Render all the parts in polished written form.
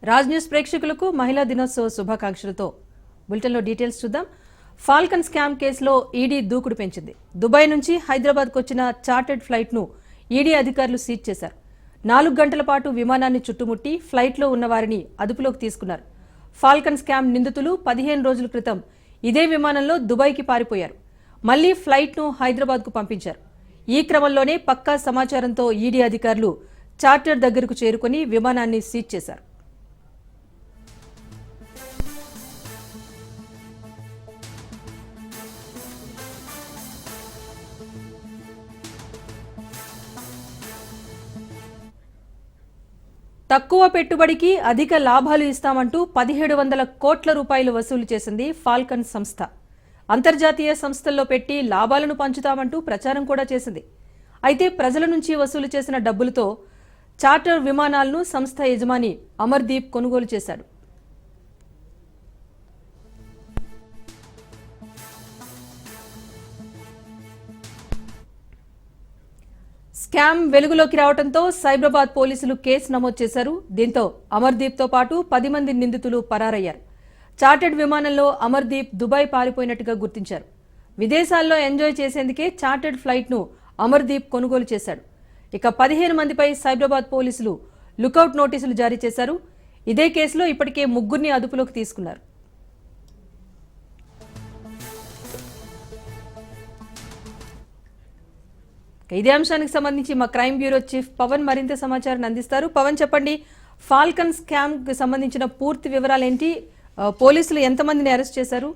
Raj news ప్రేక్షకులకు మహిళా దినోత్సవ శుభాకాంక్షలతో బులెటిన్లో డీటెయిల్స్ చూద్దాం. ఫాల్కన్ స్కామ్ కేసులో ఈడీ దూకుడు పెంచింది. దుబాయ్ నుంచి హైదరాబాద్కు వచ్చిన చార్టెడ్ ఫ్లైట్ను ఈడీ అధికారులు సీజ్ చేశారు. 4 గంటల పాటు విమానాన్ని చుట్టుముట్టి ఫ్లైట్లో ఉన్న వారిని అదుపులోకి తీసుకున్నారు. ఫాల్కన్ స్కామ్ నిందితులు 15 రోజుల క్రితం ఇదే విమానంలో దుబాయ్కి పారిపోయారు. మళ్లీ ఫ్లైట్ను హైదరాబాద్కు పంపించారు. ఈ క్రమంలోనే పక్కా సమాచారంతో ఈడీ అధికారులు చార్టర్ దగ్గరకు చేరుకుని విమానాన్ని సీజ్ చేశారు. తక్కువ పెట్టుబడికి అధిక లాభాలు ఇస్తామంటూ 1700 కోట్ల రూపాయలు వసూలు చేసింది ఫాల్కన్ సంస్థ. అంతర్జాతీయ సంస్థల్లో పెట్టి లాభాలను పంచుతామంటూ ప్రచారం కూడా చేసింది. అయితే ప్రజల నుంచి వసూలు చేసిన డబ్బులతో చార్టర్ విమానాలను సంస్థ యజమాని అమర్దీప్ కొనుగోలు చేశాడు. స్కామ్ వెలుగులోకి రావడంతో సైబరాబాద్ పోలీసులు కేసు నమోదు చేశారు. దీంతో అమర్దీప్ తో పాటు 10 మంది నిందితులు పరారయ్యారు. చార్టెడ్ విమానంలో అమర్దీప్ దుబాయ్ పారిపోయినట్టుగా గుర్తించారు. విదేశాల్లో ఎంజాయ్ చేసేందుకే చార్టెడ్ ఫ్లైట్ ను అమర్దీప్ కొనుగోలు చేశాడు. ఇక 15 మందిపై సైబరాబాద్ పోలీసులు లుకౌట్ నోటీసులు జారీ చేశారు. ఇదే కేసులో ఇప్పటికే 3 అదుపులోకి తీసుకున్నారు. ఇదే అంశానికి సంబంధించి మా క్రైమ్ బ్యూరో చీఫ్ పవన్ మరింత సమాచారాన్ని అందిస్తారు. పవన్, చెప్పండి, ఫాల్కన్ స్కామ్ కి సంబంధించిన పూర్తి వివరాలు ఏంటి? పోలీసులు ఎంతమందిని అరెస్ట్ చేశారు?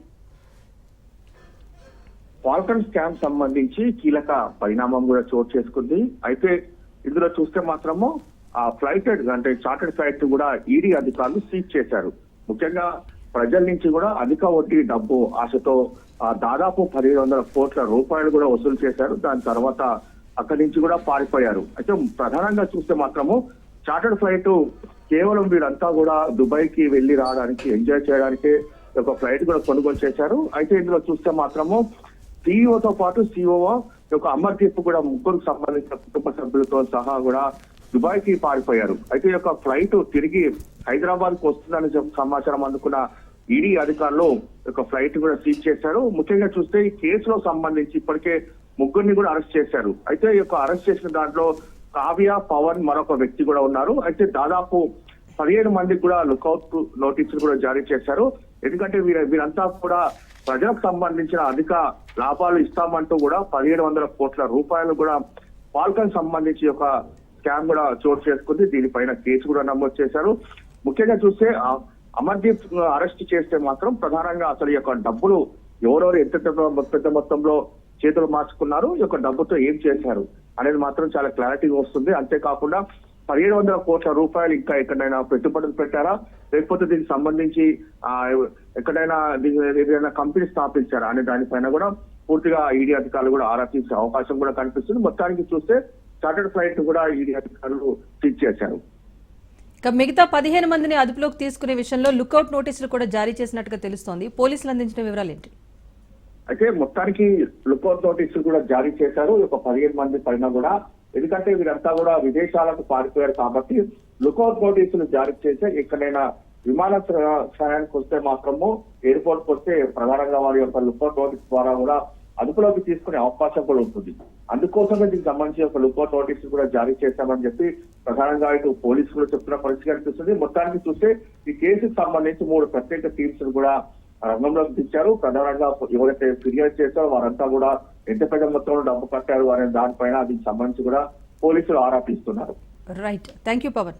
ఫాల్కన్ స్కామ్ సంబంధించి కీలక పరిణామం కూడా చోటు చేసుకుంది. అయితే ఇందులో చూస్తే మాత్రము ఆ ఫ్లైటెడ్ అంటే చార్టెడ్ ఫ్లైట్ కూడా ఈడీ అధికారులు సీజ్ చేశారు. ముఖ్యంగా ప్రజల నుంచి కూడా అధిక వడ్డీ డబ్బు ఆశతో దాదాపు 1700 కోట్ల రూపాయలు కూడా వసూలు చేశారు. దాని తర్వాత అక్కడి నుంచి కూడా పారిపోయారు. అయితే ప్రధానంగా చూస్తే మాత్రము చార్టర్డ్ ఫ్లైట్ కేవలం వీరంతా కూడా దుబాయ్ కి వెళ్లి రావడానికి, ఎంజాయ్ చేయడానికి ఒక ఫ్లైట్ కూడా కొనుగోలు చేశారు. అయితే ఇందులో చూస్తే మాత్రము సిఇఓతో పాటు సిఇఓ యొక్క అమర్దీప్ కూడా 3 సంబంధించిన కుటుంబ సభ్యులతో సహా కూడా దుబాయ్ కి పారిపోయారు. అయితే ఈ యొక్క ఫ్లైట్ తిరిగి హైదరాబాద్ కు వస్తుందని సమాచారం అందుకున్న ఈడీ అధికారులు ఒక ఫ్లైట్ కూడా సీజ్ చేశారు. ముఖ్యంగా చూస్తే ఈ కేసులో సంబంధించి ఇప్పటికే 3 కూడా అరెస్ట్ చేశారు. అయితే ఈ యొక్క అరెస్ట్ చేసిన దాంట్లో కావ్య, పవన్ మరొక వ్యక్తి కూడా ఉన్నారు. అయితే దాదాపు 17 మందికి కూడా లుకౌట్ నోటీసులు కూడా జారీ చేశారు. ఎందుకంటే వీరంతా కూడా ప్రజలకు సంబంధించిన అధిక లాభాలు ఇస్తామంటూ కూడా 1700 కోట్ల రూపాయలు కూడా ఫాల్కన్ సంబంధించి ఒక స్కామ్ కూడా చోటు చేసుకుంది. దీనిపైన కేసు కూడా నమోదు చేశారు. ముఖ్యంగా చూస్తే అమర్దీప్ అరెస్ట్ చేస్తే మాత్రం ప్రధానంగా అసలు ఈ యొక్క డబ్బులు ఎవరెవరు ఎంత పెద్ద మొత్తంలో చేతులు మార్చుకున్నారు, ఈ యొక్క డబ్బుతో ఏం చేశారు అనేది మాత్రం చాలా క్లారిటీగా వస్తుంది. అంతేకాకుండా 1700 కోట్ల రూపాయలు ఇంకా ఎక్కడైనా పెట్టుబడులు పెట్టారా, లేకపోతే దీనికి సంబంధించి ఎక్కడైనా ఏదైనా కంపెనీ స్థాపించారా అనే దానిపైన కూడా పూర్తిగా ఈడీ అధికారులు కూడా ఆరా తీసే అవకాశం కూడా కనిపిస్తుంది. మొత్తానికి చూస్తే చార్టర్డ్ ఫ్లైట్ కూడా ఈడీ అధికారులు సీజ్ చేశారు. మిగతా 15 మందిని అదుపులోకి తీసుకునే విషయంలో లుకౌట్ నోటీసులు కూడా జారీ చేసినట్టుగా తెలుస్తోంది. పోలీసులు అందించిన వివరాలు ఏంటి? అయితే మొత్తానికి లుకౌట్ నోటీసులు కూడా జారీ చేశారు. ఒక 15 మంది పైన కూడా, ఎందుకంటే వీరంతా కూడా విదేశాలకు పారిపోయారు కాబట్టి లుకౌట్ నోటీసులు జారీ చేస్తే ఎక్కడైనా విమానాశ్రయానికి వస్తే మాత్రము, ఎయిర్పోర్ట్ కు వస్తే ప్రధానంగా వారి యొక్క లుకౌట్ నోటీస్ ద్వారా కూడా అదుపులోకి తీసుకునే అవకాశం కూడా ఉంటుంది. అందుకోసమే దీనికి సంబంధించి ఒక లుకౌట్ నోటీసులు కూడా జారీ చేశామని చెప్పి ప్రధానంగా ఇటు పోలీసులు చెప్తున్న పరిస్థితి కనిపిస్తుంది. మొత్తానికి చూస్తే ఈ కేసుకు సంబంధించి 3 ప్రత్యేక టీమ్స్ కూడా రంగంలోకి దించారు. ప్రధానంగా ఎవరైతే ఫిర్యాదు చేశారో వారంతా కూడా ఎంత పెద్ద మొత్తంలో డబ్బు కట్టారు అనే దానిపైన దీనికి సంబంధించి కూడా పోలీసులు ఆరా తీస్తున్నారు. Right, thank you Pavan.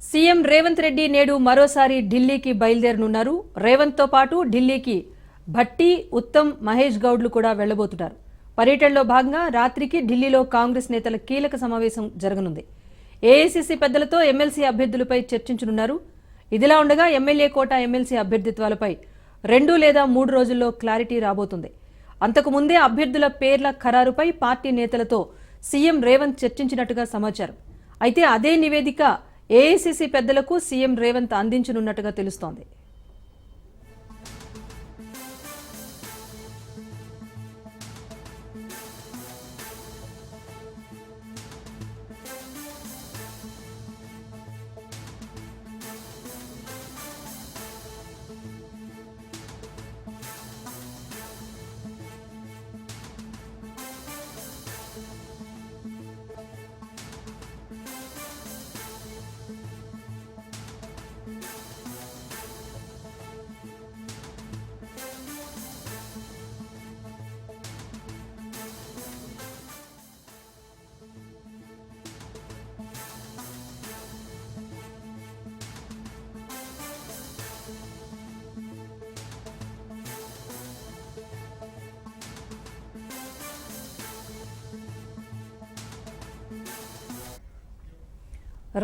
CM Revanth Reddy నేడు మరోసారి ఢిల్లీకి బయలుదేరనున్నారు. రేవంత్ తో పాటు ఢిల్లీకి భట్టి, ఉత్తమ్, మహేష్ గౌడ్లు కూడా వెళ్లబోతున్నారు. పర్యటనలో భాగంగా రాత్రికి ఢిల్లీలో కాంగ్రెస్ నేతల కీలక సమావేశం జరగనుంది. ఏఐసీసీ పెద్దలతో ఎమ్మెల్సీ అభ్యర్థులపై చర్చించనున్నారు. ఇదిలా ఉండగా ఎమ్మెల్యే కోట ఎమ్మెల్సీ అభ్యర్థిత్వాలపై 2 లేదా 3 రోజుల్లో క్లారిటీ రాబోతుంది. అంతకు ముందే అభ్యర్థుల పేర్ల ఖరారుపై పార్టీ నేతలతో సీఎం రేవంత్ చర్చించినట్టుగా సమాచారం. అయితే అదే నివేదిక ఏఐసీసీ పెద్దలకు సీఎం రేవంత్ అందించనున్నట్టుగా తెలుస్తోంది.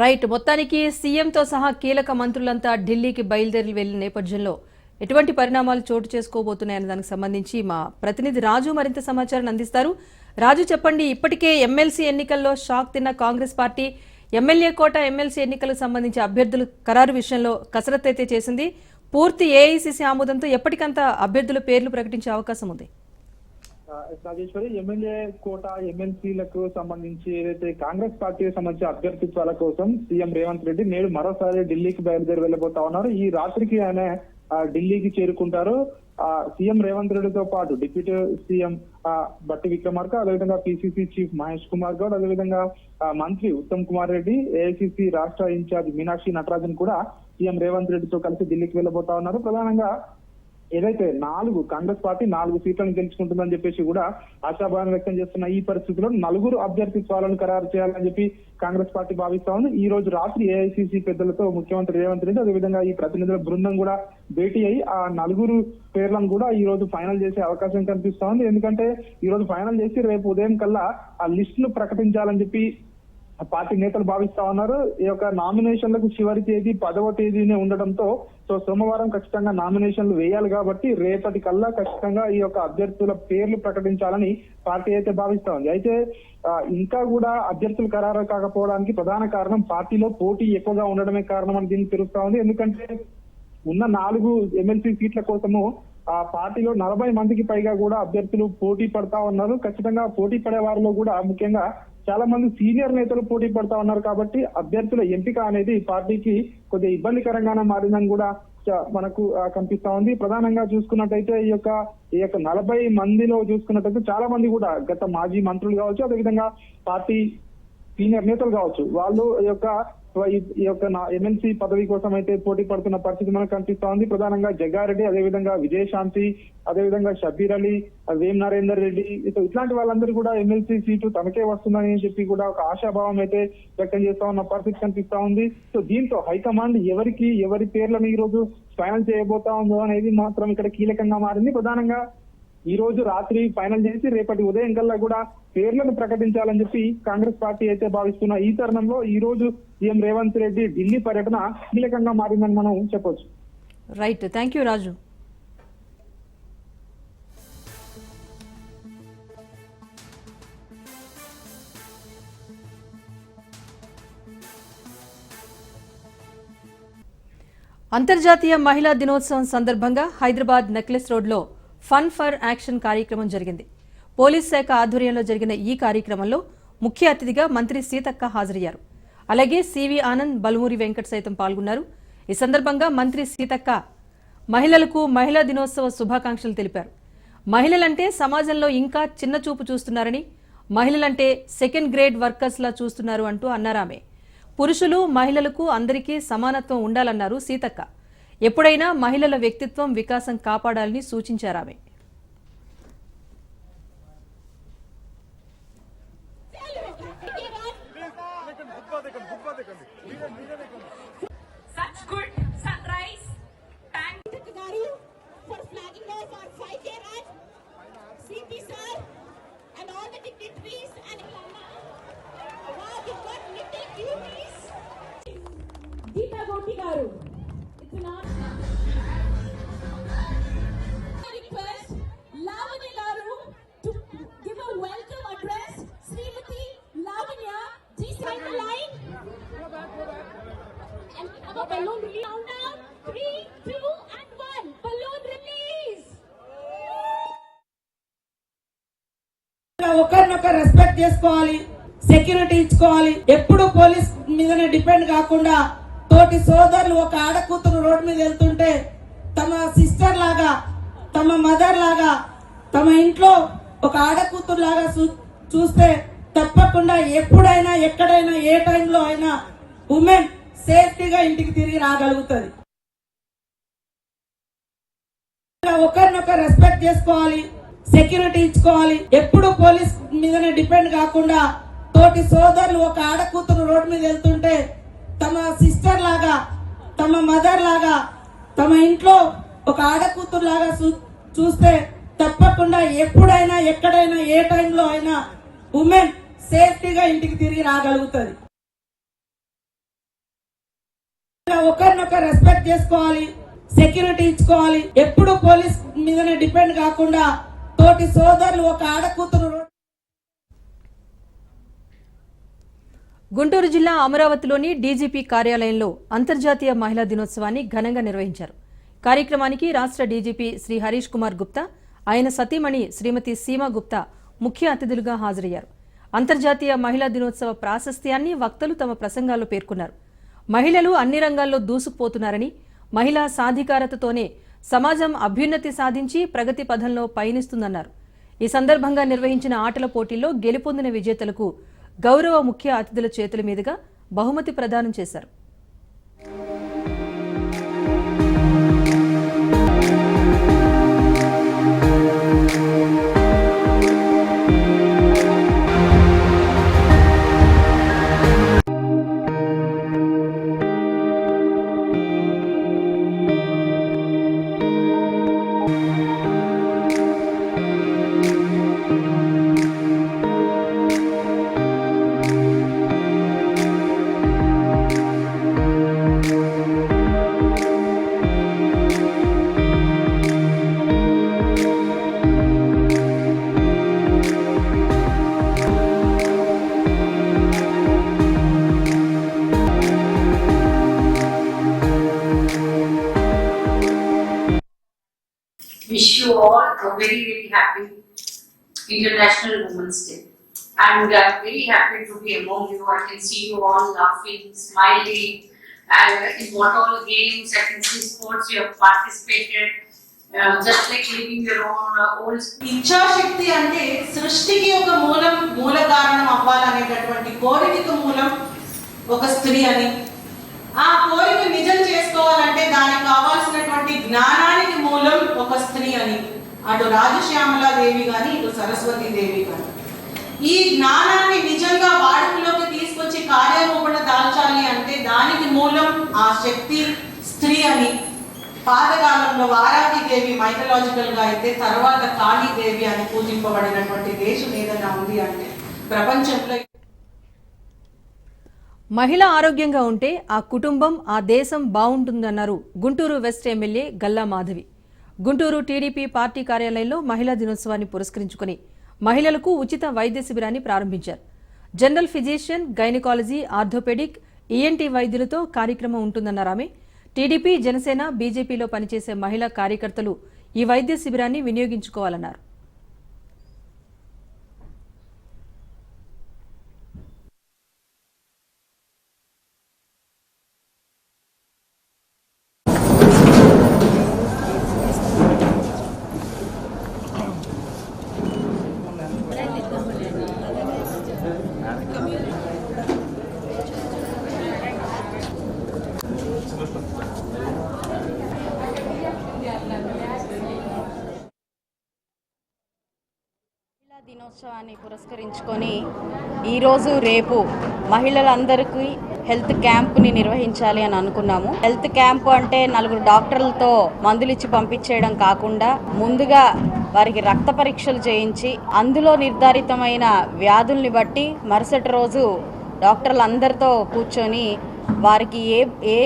రైట్, మొత్తానికి సీఎంతో సహా కీలక మంత్రులంతా ఢిల్లీకి బయలుదేరి వెళ్లిన నేపథ్యంలో ఎటువంటి పరిణామాలు చోటు చేసుకోబోతున్నాయన్న దానికి సంబంధించి మా ప్రతినిధి రాజు మరింత సమాచారం అందిస్తారు. రాజు, చెప్పండి, ఇప్పటికే ఎమ్మెల్సీ ఎన్నికల్లో షాక్ తిన్న కాంగ్రెస్ పార్టీ ఎమ్మెల్యే కోట ఎమ్మెల్సీ ఎన్నికలకు సంబంధించి అభ్యర్థుల ఖరారు విషయంలో కసరత్తు అయితే చేసింది. పూర్తి ఏఐసీసీ ఆమోదంతో ఎప్పటికంతా అభ్యర్థుల పేర్లు ప్రకటించే అవకాశం ఉంది. రాజేశ్వరి, ఎమ్మెల్యే కోట ఎమ్మెల్సీలకు సంబంధించి ఏదైతే కాంగ్రెస్ పార్టీకి సంబంధించి అభ్యర్థిత్వాల కోసం సీఎం రేవంత్ రెడ్డి నేడు మరోసారి ఢిల్లీకి బయలుదేరి వెళ్లబోతా ఉన్నారు. ఈ రాత్రికి ఆయన ఢిల్లీకి చేరుకుంటారు. సీఎం రేవంత్ రెడ్డితో పాటు డిప్యూటీ సీఎం బట్టి విక్రమార్క, అదేవిధంగా పిసిసి చీఫ్ మహేష్ కుమార్ గౌడ్, అదేవిధంగా మంత్రి ఉత్తమ్ కుమార్ రెడ్డి, ఏఐసిసి రాష్ట్ర ఇన్ఛార్జ్ మీనాక్షి నటరాజన్ కూడా సీఎం రేవంత్ రెడ్డితో కలిసి ఢిల్లీకి వెళ్లబోతా ఉన్నారు. ప్రధానంగా ఏదైతే కాంగ్రెస్ పార్టీ 4 సీట్లను గెలుచుకుంటుందని చెప్పేసి కూడా ఆశాభావం వ్యక్తం చేస్తున్న ఈ పరిస్థితిలో 4 అభ్యర్థిత్వాలను ఖరారు చేయాలని చెప్పి కాంగ్రెస్ పార్టీ భావిస్తా ఉంది. ఈ రోజు రాత్రి ఏఐసీసీ పెద్దలతో ముఖ్యమంత్రి రేవంత్ రెడ్డి, అదేవిధంగా ఈ ప్రతినిధుల బృందం కూడా భేటీ అయ్యి ఆ 4 పేర్లను కూడా ఈ రోజు ఫైనల్ చేసే అవకాశం కనిపిస్తా ఉంది. ఎందుకంటే ఈ రోజు ఫైనల్ చేసి రేపు ఉదయం కల్లా ఆ లిస్ట్ ను ప్రకటించాలని చెప్పి పార్టీ నేతలు భావిస్తా ఉన్నారు. ఈ యొక్క నామినేషన్లకు చివరి తేదీ 10వ తేదీనే ఉండడంతో సోమవారం ఖచ్చితంగా నామినేషన్లు వేయాలి కాబట్టి రేపటి కల్లా ఖచ్చితంగా ఈ యొక్క అభ్యర్థుల పేర్లు ప్రకటించాలని పార్టీ అయితే భావిస్తా ఉంది. అయితే ఇంకా కూడా అభ్యర్థులు ఖరారు కాకపోవడానికి ప్రధాన కారణం పార్టీలో పోటీ ఎక్కువగా ఉండడమే కారణం అని దీనికి తెలుస్తా ఉంది. ఎందుకంటే ఉన్న 4 ఎమ్మెల్సీ సీట్ల కోసము ఆ పార్టీలో 40 మందికి పైగా కూడా అభ్యర్థులు పోటీ పడతా ఉన్నారు. ఖచ్చితంగా పోటీ పడే వారిలో కూడా ముఖ్యంగా చాలా మంది సీనియర్ నేతలు పోటీ పడతా ఉన్నారు. కాబట్టి అభ్యర్థుల ఎంపిక అనేది పార్టీకి కొద్దిగా ఇబ్బందికరంగానే మారిందని కూడా మనకు కనిపిస్తా ఉంది. ప్రధానంగా చూసుకున్నట్టయితే ఈ యొక్క 40 మందిలో చూసుకున్నట్టయితే చాలా మంది కూడా గత మాజీ మంత్రులు కావచ్చు, అదేవిధంగా పార్టీ సీనియర్ నేతలు కావచ్చు, వాళ్ళు ఈ యొక్క ఎమ్మెల్సీ పదవి కోసం అయితే పోటీ పడుతున్న పరిస్థితి మనకు కనిపిస్తా ఉంది. ప్రధానంగా జగ్గారెడ్డి, అదేవిధంగా విజయశాంతి, అదేవిధంగా షబీర్ అలీ, వేం నరేందర్ రెడ్డి, ఇట్లాంటి వాళ్ళందరూ కూడా ఎమ్మెల్సీ సీటు తమకే వస్తుందని చెప్పి కూడా ఒక ఆశాభావం అయితే వ్యక్తం చేస్తా ఉన్న పరిస్థితి కనిపిస్తా ఉంది. సో దీంతో హైకమాండ్ ఎవరి పేర్లను ఈ రోజు ఫైనల్ చేయబోతా ఉందో అనేది మాత్రం ఇక్కడ కీలకంగా మారింది. ప్రధానంగా ఈ రోజు రాత్రి ఫైనల్ చేసి రేపటి ఉదయం కల్లా కూడా పేర్లను ప్రకటించాలని చెప్పి కాంగ్రెస్ పార్టీ అయితే భావిస్తున్న ఈ తరుణంలో ఈ రోజు సీఎం రేవంత్ రెడ్డి ఢిల్లీ పర్యటన కీలకంగా మారిందని మనం చెప్పొచ్చు. రైట్, థ్యాంక్ యూ రాజు. అంతర్జాతీయ మహిళా దినోత్సవం సందర్భంగా హైదరాబాద్ నెక్లెస్ రోడ్లో ఫన్ ఫర్ యాక్షన్ కార్యక్రమం జరిగింది. పోలీస్ శాఖ ఆధ్వర్యంలో జరిగిన ఈ కార్యక్రమంలో ముఖ్య అతిథిగా మంత్రి సీతక్క హాజరయ్యారు. అలాగే సివి ఆనంద్, బల్మూరి వెంకట్ సైతం పాల్గొన్నారు. ఈ సందర్భంగా మంత్రి సీతక్క మహిళలకు మహిళా దినోత్సవ శుభాకాంక్షలు తెలిపారు. మహిళలంటే సమాజంలో ఇంకా చిన్న చూపు చూస్తున్నారని, మహిళలంటే సెకండ్ గ్రేడ్ వర్కర్స్ లా చూస్తున్నారు అంటూ అన్నారామె. పురుషులు మహిళలకు అందరికీ సమానత్వం ఉండాలన్నారు సీతక్క. ఎప్పుడైనా మహిళల వ్యక్తిత్వం వికాసం కాపాడాలని సూచించారామె. ఒకరినొకరు రెస్పెక్ట్ చేసుకోవాలి, సెక్యూరిటీ ఇచ్చుకోవాలి. ఎప్పుడు పోలీస్ మీదనే డిపెండ్ కాకుండా తోటి సోదరులు ఒక ఆడకూతురు రోడ్డు మీద వెళ్తుంటే తమ సిస్టర్ లాగా, తమ మదర్ లాగా, తమ ఇంట్లో ఒక ఆడకూతురు లాగా చూస్తే తప్పకుండా ఎప్పుడైనా ఎక్కడైనా ఏ టైంలో అయినా ఉమెన్ సేఫ్టీగా ఇంటికి తిరిగి రాగలుగుతుంది. ఒకరినొకరు రెస్పెక్ట్ చేసుకోవాలి, సెక్యూరిటీ ఇచ్చుకోవాలి. ఎప్పుడు పోలీస్ మీదనే డిపెండ్ కాకుండా తోటి సోదరులు ఒక ఆడకూతురు రోడ్డు మీద వెళ్తుంటే తమ సిస్టర్ లాగా, తమ మదర్ లాగా, తమ ఇంట్లో ఒక ఆడకూతురు లాగా చూస్తే తప్పకుండా ఎప్పుడైనా ఎక్కడైనా ఏ టైంలో అయినా ఉమెన్ సేఫ్టీగా ఇంటికి తిరిగి రాగలుగుతుంది. ఒకరినొకరు రెస్పెక్ట్ చేసుకోవాలి, సెక్యూరిటీ ఇచ్చుకోవాలి. ఎప్పుడు పోలీస్ మీదనే డిపెండ్ కాకుండా తోటి సోదరులు ఒక ఆడకూతురు. గుంటూరు జిల్లా అమరావతిలోని డీజీపీ కార్యాలయంలో అంతర్జాతీయ మహిళా దినోత్సవాన్ని ఘనంగా నిర్వహించారు. కార్యక్రమానికి రాష్ట్ర డీజీపీ శ్రీ హరీష్ కుమార్ గుప్తా, ఆయన సతీమణి శ్రీమతి సీమా గుప్తా ముఖ్య అతిథులుగా హాజరయ్యారు. అంతర్జాతీయ మహిళా దినోత్సవ ప్రాశస్త్యాన్ని వక్తలు తమ ప్రసంగాల్లో పేర్కొన్నారు. మహిళలు అన్ని రంగాల్లో దూసుకుపోతున్నారని, మహిళా సాధికారతతోనే సమాజం అభ్యున్నతి సాధించి ప్రగతి పథంలో పయనిస్తుందన్నారు. ఈ సందర్భంగా నిర్వహించిన ఆటల పోటీల్లో గెలుపొందిన విజేతలకు గౌరవ ముఖ్య అతిథుల చేతుల మీదుగా బహుమతి ప్రదానం చేశారు. Wish you all a very, very happy International Women's Day. And I'm very happy to be among you. I can see you all laughing, smiling, and in what all games, I can see sports you have participated, just like living your own ఇచ్ఛాశక్తి అంటే సృష్టికి ఒక మూల కారణం అవ్వాలనేటటువంటి కోరికకు మూలం ఒక స్త్రీ అని, ఆ కోరిక నిజం చేసుకోవాలంటే దానికి కావాల్సినటువంటి జ్ఞానానికి మూలం ఒక స్త్రీ అని, అటు రాజశ్యామలాదేవి కానీ ఇటు సరస్వతీదేవి కానీ. ఈ జ్ఞానాన్ని నిజంగా వాడుకలోకి తీసుకొచ్చి కార్యరూపణ దాల్చాలి అంటే దానికి మూలం ఆ శక్తి స్త్రీ అని. పాతకాలంలో వారాహిదేవి మైథలాజికల్ గా అయితే తర్వాత కాళీదేవి అని పూజింపబడినటువంటి దేశం ఏదైనా ఉంది అంటే ప్రపంచంలో. మహిళ ఆరోగ్యంగా ఉంటే ఆ కుటుంబం, ఆ దేశం బాగుంటుందన్నారు Guntur west MLA Galla Madhavi. Guntur TDP party కార్యాలయంలో మహిళా దినోత్సవాన్ని పురస్కరించుకుని మహిళలకు ఉచిత వైద్య శిబిరాన్ని ప్రారంభించారు. General physician, gynaecology, orthopaedic, ENT వైద్యులతో కార్యక్రమం ఉంటుందన్నారు ఆమె. టీడీపీ, జనసేన, బీజేపీలో పనిచేసే మహిళా కార్యకర్తలు ఈ వైద్య శిబిరాన్ని వినియోగించుకోవాలన్నారు. దినోత్సవాన్ని పురస్కరించుకొని ఈరోజు రేపు మహిళలందరికీ హెల్త్ క్యాంప్ని నిర్వహించాలి అని అనుకున్నాము. హెల్త్ క్యాంప్ అంటే 4 డాక్టర్లతో మందులు ఇచ్చి పంపించేయడం కాకుండా ముందుగా వారికి రక్త పరీక్షలు చేయించి అందులో నిర్ధారితమైన వ్యాధుల్ని బట్టి మరుసటి రోజు డాక్టర్లందరితో కూర్చొని వారికి ఏ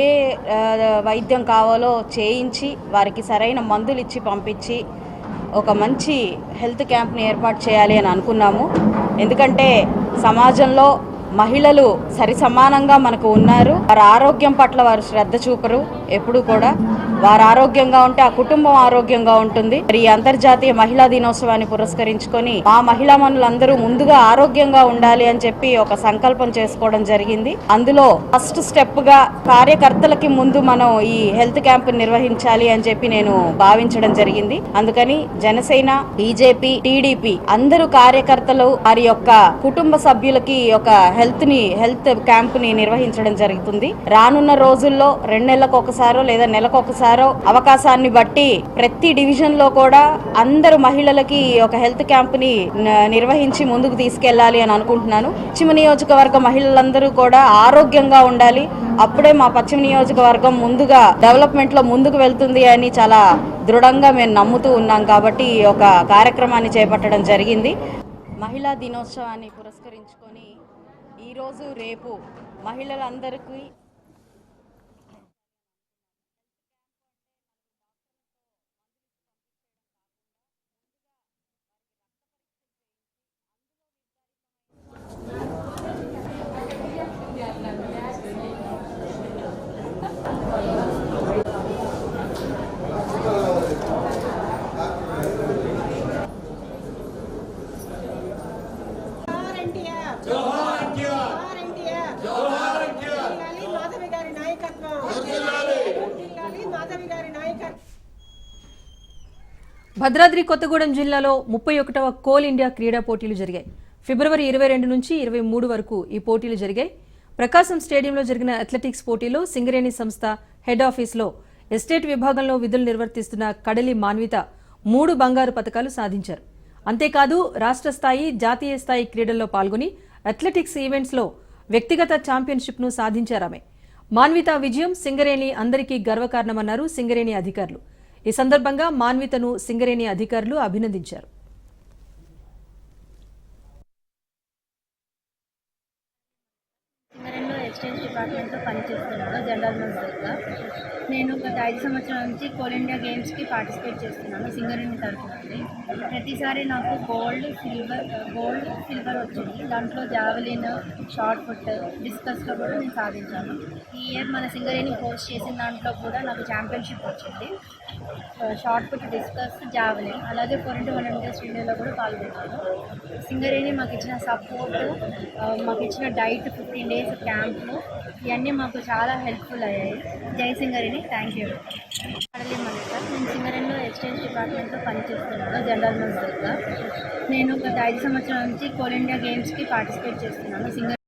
వైద్యం కావాలో చేయించి వారికి సరైన మందులు ఇచ్చి పంపించి ఒక మంచి హెల్త్ క్యాంప్ని ఏర్పాటు చేయాలి అని అనుకున్నాము. ఎందుకంటే సమాజంలో మహిళలు సరి సమానంగా మనకు ఉన్నారు. వారి ఆరోగ్యం పట్ల వారు శ్రద్ధ చూపరు ఎప్పుడు కూడా. వారు ఆరోగ్యంగా ఉంటే ఆ కుటుంబం ఆరోగ్యంగా ఉంటుంది. మరి ఈ అంతర్జాతీయ మహిళా దినోత్సవాన్ని పురస్కరించుకొని మా మహిళా మనులందరూ ముందుగా ఆరోగ్యంగా ఉండాలి అని చెప్పి ఒక సంకల్పం చేసుకోవడం జరిగింది. అందులో ఫస్ట్ స్టెప్ గా కార్యకర్తలకి ముందు మనం ఈ హెల్త్ క్యాంప్ నిర్వహించాలి అని చెప్పి నేను భావించడం జరిగింది. అందుకని జనసేన, బీజేపీ, టీడీపీ అందరూ కార్యకర్తలు వారి యొక్క కుటుంబ సభ్యులకి ఒక హెల్త్ క్యాంప్ ని నిర్వహించడం జరుగుతుంది. రానున్న రోజుల్లో 2 నెలలకు ఒకసారో లేదా నెలకు ఒకసారో అవకాశాన్ని బట్టి ప్రతి డివిజన్ లో కూడా అందరు మహిళలకి ఒక హెల్త్ క్యాంప్ ని నిర్వహించి ముందుకు తీసుకెళ్లాలి అని అనుకుంటున్నాను. పశ్చిమ నియోజకవర్గ మహిళలందరూ కూడా ఆరోగ్యంగా ఉండాలి. అప్పుడే మా పశ్చిమ నియోజకవర్గం ముందుగా డెవలప్మెంట్ లో ముందుకు వెళ్తుంది అని చాలా దృఢంగా మేము నమ్ముతూ ఉన్నాం. కాబట్టి ఒక కార్యక్రమాన్ని చేపట్టడం జరిగింది. మహిళా దినోత్సవాన్ని పురస్కరించుకొని ఈరోజు రేపు మహిళలందరికీ భద్రాద్రి కొత్తగూడెం జిల్లాలో 31వ కోల్ ఇండియా క్రీడా పోటీలు జరిగాయి. ఫిబ్రవరి 22 నుంచి 23 వరకు ఈ పోటీలు జరిగాయి. ప్రకాశం స్టేడియంలో జరిగిన అథ్లెటిక్స్ పోటీలో సింగరేణి సంస్థ హెడ్ ఆఫీస్లో ఎస్టేట్ విభాగంలో విధులు నిర్వర్తిస్తున్న కడలి మాన్విత 3 బంగారు పతకాలు సాధించారు. అంతేకాదు రాష్ట్ర స్థాయి, జాతీయ స్థాయి క్రీడల్లో పాల్గొని అథ్లెటిక్స్ ఈవెంట్స్లో వ్యక్తిగత ఛాంపియన్షిప్ను సాధించారామె. మాన్విత విజయం సింగరేణి అందరికీ గర్వకారణమన్నారు సింగరేణి అధికారులు. ఈ సందర్భంగా మాన్వితను సింగరేణి అధికారులు అభినందించారు. సింగరేణిలో ఎక్స్చేంజ్ డిపార్ట్మెంట్లో పనిచేస్తున్నాను జనరల్ మేనేజర్గా. నేను గత 5 సంవత్సరాల నుంచి కోల్ ఇండియా గేమ్స్కి పార్టిసిపేట్ చేస్తున్నాను సింగరేణి తరఫు నుండి. ప్రతిసారి నాకు గోల్డ్, సిల్వర్ వచ్చింది. దాంట్లో జావెలిన్, షార్ట్ పుట్, డిస్కస్లో కూడా నేను సాధించాను. ఈ ఇయర్ మన సింగరేణి హోస్ట్ చేసిన దాంట్లో కూడా నాకు ఛాంపియన్షిప్ వచ్చింది. షార్ట్ పుట్, డిస్కస్, జావెలిన్, అలాగే 4x100 మీటర్స్ రిలేలో కూడా పాల్గొన్నాను. సింగరేణి మాకు ఇచ్చిన సపోర్టు, మాకు ఇచ్చిన డైట్, 15 డేస్ క్యాంప్లు, ఇవన్నీ మాకు చాలా హెల్ప్ఫుల్ అయ్యాయి. జై సింగరేణి, థ్యాంక్ యూ. కడలి మనిత, నేను సింగరేణిలో ఎక్స్చేంజ్ డిపార్ట్మెంట్లో పనిచేస్తున్నాను జనరల్ మేనేజర్గా. నేను గత 5 సంవత్సరాల నుంచి కోల్ ఇండియా గేమ్స్కి పార్టిసిపేట్ చేస్తున్నాను.